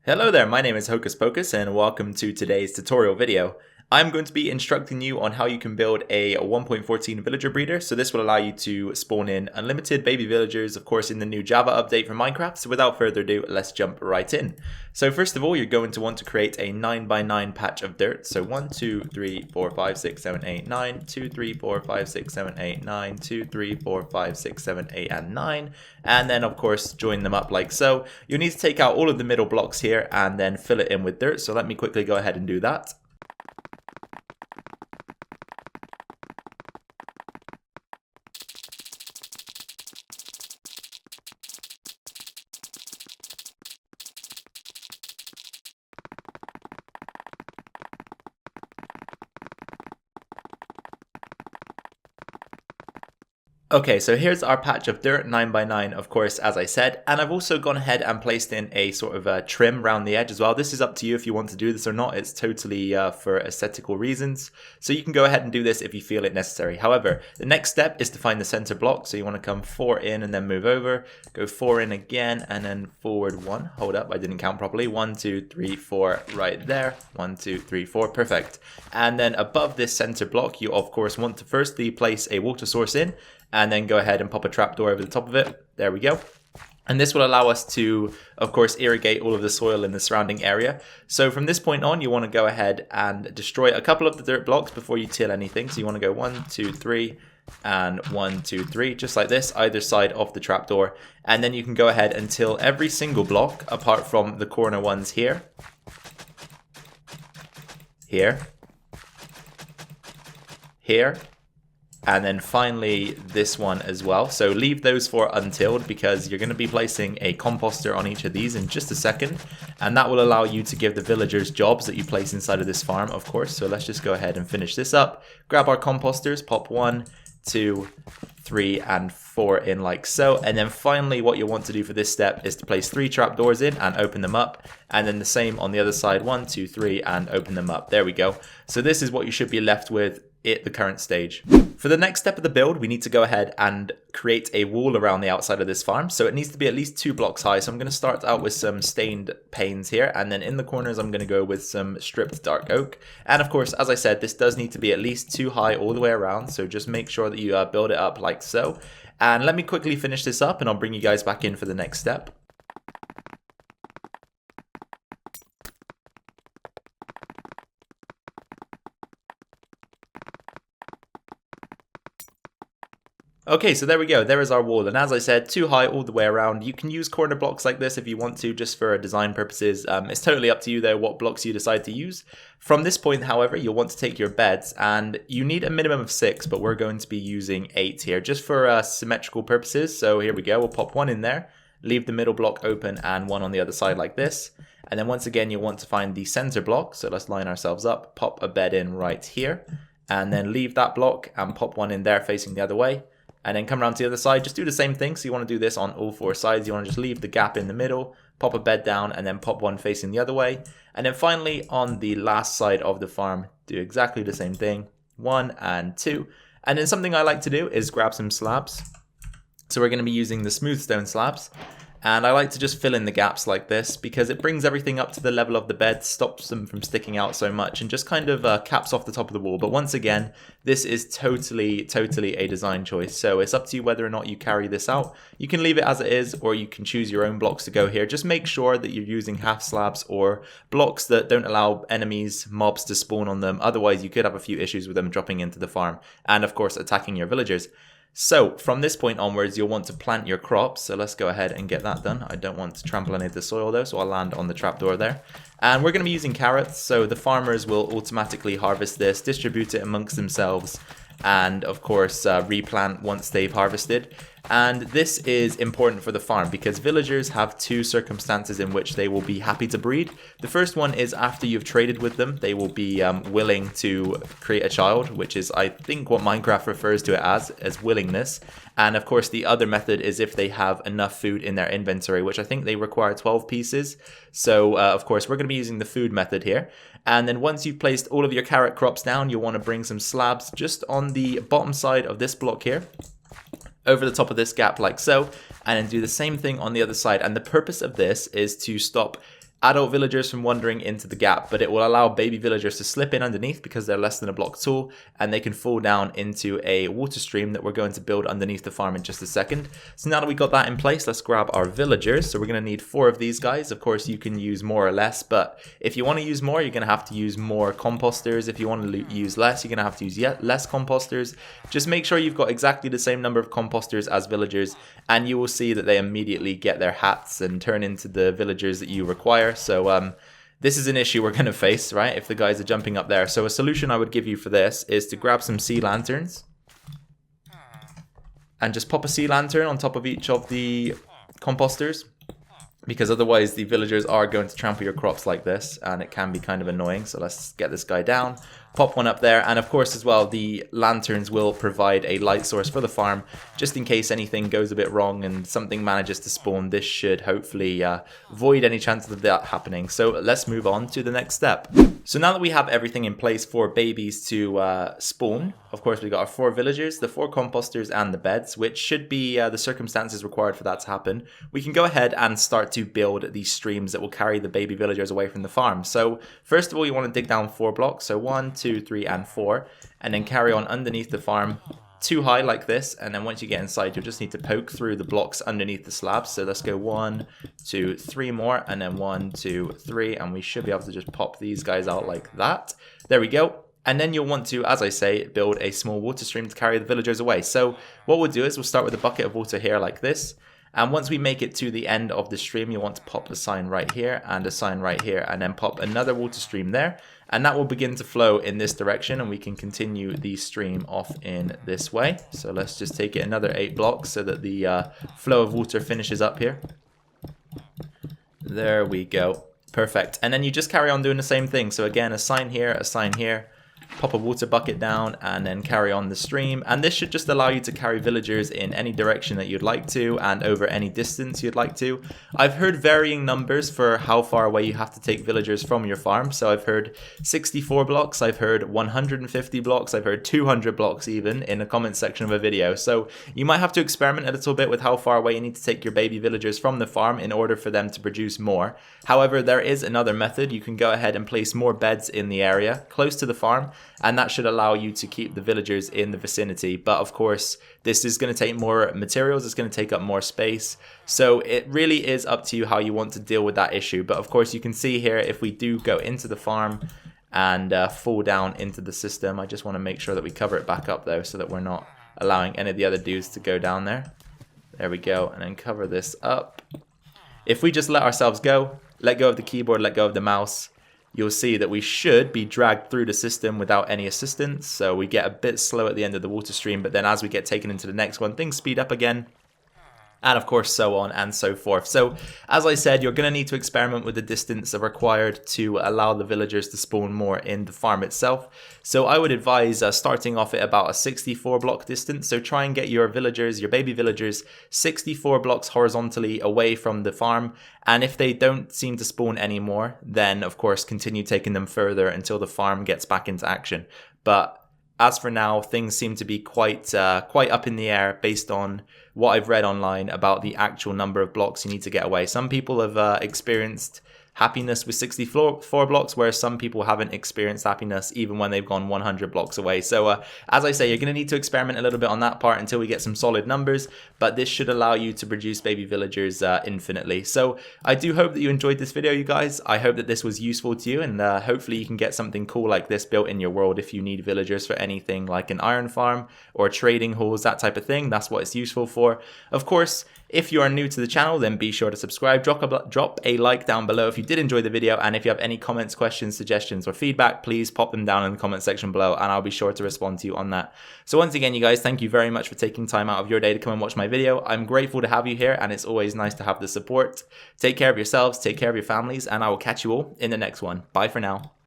Hello there, my name is Hocus Pocus and welcome to today's tutorial video. I'm going to be instructing you on how you can build a 1.14 villager breeder, so this will allow you to spawn in unlimited baby villagers, of course in the new Java update for Minecraft. So without further ado, let's jump right in. So first of all, you're going to want to create a 9x9 patch of dirt. So 1, 2, 3, 4, 5, 6, 7, 8, 9, 2, 3, 4, 5, 6, 7, 8, 9, 2, 3, 4, 5, 6, 7, 8, and 9. And then of course join them up like so. You'll need to take out all of the middle blocks here and then fill it in with dirt. So let me quickly go ahead and do that. Okay, so here's our patch of dirt, 9x9, of course, as I said, and I've also gone ahead and placed in a sort of a trim around the edge as well. This is up to you if you want to do this or not. It's totally for aesthetical reasons, so you can go ahead and do this if you feel it necessary. However, the next step is to find the center block, so you want to come 4 in and then move over, go 4 in again, and then forward 1. Hold up, I didn't count properly. 1, 2, 3, 4, right there. 1, 2, 3, 4, perfect. And then above this center block, you of course want to firstly place a water source in, and then go ahead and pop a trapdoor over the top of it. There we go. And this will allow us to, of course, irrigate all of the soil in the surrounding area. So from this point on, you want to go ahead and destroy a couple of the dirt blocks before you till anything. So you want to go 1, 2, 3, and 1, 2, 3, just like this, either side of the trapdoor. And then you can go ahead and till every single block, apart from the corner ones here, here, here, and then finally this one as well. So leave those 4 untilled because you're going to be placing a composter on each of these in just a second, and that will allow you to give the villagers jobs that you place inside of this farm, of course. So let's just go ahead and finish this up. Grab our composters, pop 1, 2, 3, and 4 in like so. And then finally what you'll want to do for this step is to place 3 trapdoors in and open them up, and then the same on the other side, 1, 2, 3, and open them up. There we go. So this is what you should be left with at the current stage. For the next step of the build, we need to go ahead and create a wall around the outside of this farm. So it needs to be at least 2 blocks high. So I'm going to start out with some stained panes here, and then in the corners I'm going to go with some stripped dark oak. And of course, as I said, this does need to be at least 2 high all the way around. So just make sure that you build it up like so. And let me quickly finish this up and I'll bring you guys back in for the next step. Okay, so there we go. There is our wall. And as I said, 2 high all the way around. You can use corner blocks like this if you want to, just for design purposes. It's totally up to you though what blocks you decide to use. From this point, however, you'll want to take your beds, and you need a minimum of 6, but we're going to be using 8 here, just for symmetrical purposes. So here we go. We'll pop 1 in there, leave the middle block open, and 1 on the other side like this. And then once again, you'll want to find the center block. So let's line ourselves up, pop a bed in right here, and then leave that block and pop 1 in there facing the other way. And then come around to the other side, just do the same thing. So you want to do this on all 4 sides. You want to just leave the gap in the middle, pop a bed down, and then pop 1 facing the other way. And then finally, on the last side of the farm, do exactly the same thing, 1 and 2. And then something I like to do is grab some slabs. So we're going to be using the smooth stone slabs. And I like to just fill in the gaps like this because it brings everything up to the level of the bed, stops them from sticking out so much, and just kind of caps off the top of the wall. But once again, this is totally a design choice. So it's up to you whether or not you carry this out. You can leave it as it is, or you can choose your own blocks to go here. Just make sure that you're using half slabs or blocks that don't allow enemies, mobs to spawn on them. Otherwise, you could have a few issues with them dropping into the farm and, of course, attacking your villagers. So from this point onwards, you'll want to plant your crops. So let's go ahead and get that done. I don't want to trample any of the soil though, so I'll land on the trapdoor there. And we're going to be using carrots, so the farmers will automatically harvest this, distribute it amongst themselves, and of course replant once they've harvested. And this is important for the farm because villagers have 2 circumstances in which they will be happy to breed. The first one is after you've traded with them, they will be willing to create a child, which is I think what Minecraft refers to it as willingness. And of course the other method is if they have enough food in their inventory, which I think they require 12 pieces. So of course we're going to be using the food method here. And then once you've placed all of your carrot crops down, you'll want to bring some slabs just on the bottom side of this block here, over the top of this gap like so, and then do the same thing on the other side. And the purpose of this is to stop adult villagers from wandering into the gap, but it will allow baby villagers to slip in underneath because they're less than a block tall, and they can fall down into a water stream that we're going to build underneath the farm in just a second. So now that we got that in place, let's grab our villagers. So we're going to need 4 of these guys. Of course, you can use more or less, but if you want to use more, you're going to have to use more composters. If you want to use less, you're going to have to use yet less composters. Just make sure you've got exactly the same number of composters as villagers, and you will see that they immediately get their hats and turn into the villagers that you require. So this is an issue we're going to face, right, if the guys are jumping up there. So a solution I would give you for this is to grab some sea lanterns and just pop a sea lantern on top of each of the composters, because otherwise the villagers are going to trample your crops like this, and it can be kind of annoying. So let's get this guy down, pop one up there, and of course as well the lanterns will provide a light source for the farm, just in case anything goes a bit wrong and something manages to spawn. This should hopefully void any chances of that happening. So let's move on to the next step. So now that we have everything in place for babies to spawn, of course we got our 4 villagers, the 4 composters, and the beds, which should be the circumstances required for that to happen. We can go ahead and start to build these streams that will carry the baby villagers away from the farm. So first of all, you want to dig down 4 blocks, so 1, 2, 3, and 4, and then carry on underneath the farm 2 high like this, and then once you get inside, you'll just need to poke through the blocks underneath the slabs. So let's go 1, 2, 3 more, and then 1, 2, 3, and we should be able to just pop these guys out like that. There we go. And then you'll want to, as I say, build a small water stream to carry the villagers away. So what we'll do is we'll start with a bucket of water here like this. And once we make it to the end of the stream, you'll want to pop a sign right here and a sign right here, and then pop another water stream there. And that will begin to flow in this direction, and we can continue the stream off in this way. So let's just take it another 8 blocks so that the flow of water finishes up here. There we go. Perfect. And then you just carry on doing the same thing. So again, a sign here, pop a water bucket down, and then carry on the stream. And this should just allow you to carry villagers in any direction that you'd like to, and over any distance you'd like to. I've heard varying numbers for how far away you have to take villagers from your farm. So I've heard 64 blocks, I've heard 150 blocks, I've heard 200 blocks even in the comment section of a video. So you might have to experiment a little bit with how far away you need to take your baby villagers from the farm in order for them to produce more. However, there is another method. You can go ahead and place more beds in the area close to the farm, and that should allow you to keep the villagers in the vicinity. But of course, this is going to take more materials, it's going to take up more space. So it really is up to you how you want to deal with that issue. But of course, you can see here, if we do go into the farm and fall down into the system, I just want to make sure that we cover it back up though, so that we're not allowing any of the other dudes to go down there. There we go, and then cover this up. If we just let ourselves go, let go of the keyboard, let go of the mouse, you'll see that we should be dragged through the system without any assistance. So we get a bit slow at the end of the water stream, but then as we get taken into the next one, things speed up again. And of course, so on and so forth. So as I said, you're going to need to experiment with the distance required to allow the villagers to spawn more in the farm itself. So I would advise starting off at about a 64 block distance. So try and get your villagers, your baby villagers, 64 blocks horizontally away from the farm. And if they don't seem to spawn anymore, then of course continue taking them further until the farm gets back into action. But as for now, things seem to be quite up in the air based on what I've read online about the actual number of blocks you need to get away. Some people have experienced happiness with 64 blocks, whereas some people haven't experienced happiness even when they've gone 100 blocks away. So as I say, you're going to need to experiment a little bit on that part until we get some solid numbers, but this should allow you to produce baby villagers infinitely. So I do hope that you enjoyed this video, you guys. I hope that this was useful to you, and hopefully you can get something cool like this built in your world if you need villagers for anything like an iron farm or trading halls, that type of thing. That's what it's useful for. Of course, if you are new to the channel, then be sure to subscribe, drop a like down below if you did enjoy the video, and if you have any comments, questions, suggestions, or feedback, please pop them down in the comment section below, and I'll be sure to respond to you on that. So once again, you guys, thank you very much for taking time out of your day to come and watch my video. I'm grateful to have you here, and it's always nice to have the support. Take care of yourselves, take care of your families, and I will catch you all in the next one. Bye for now.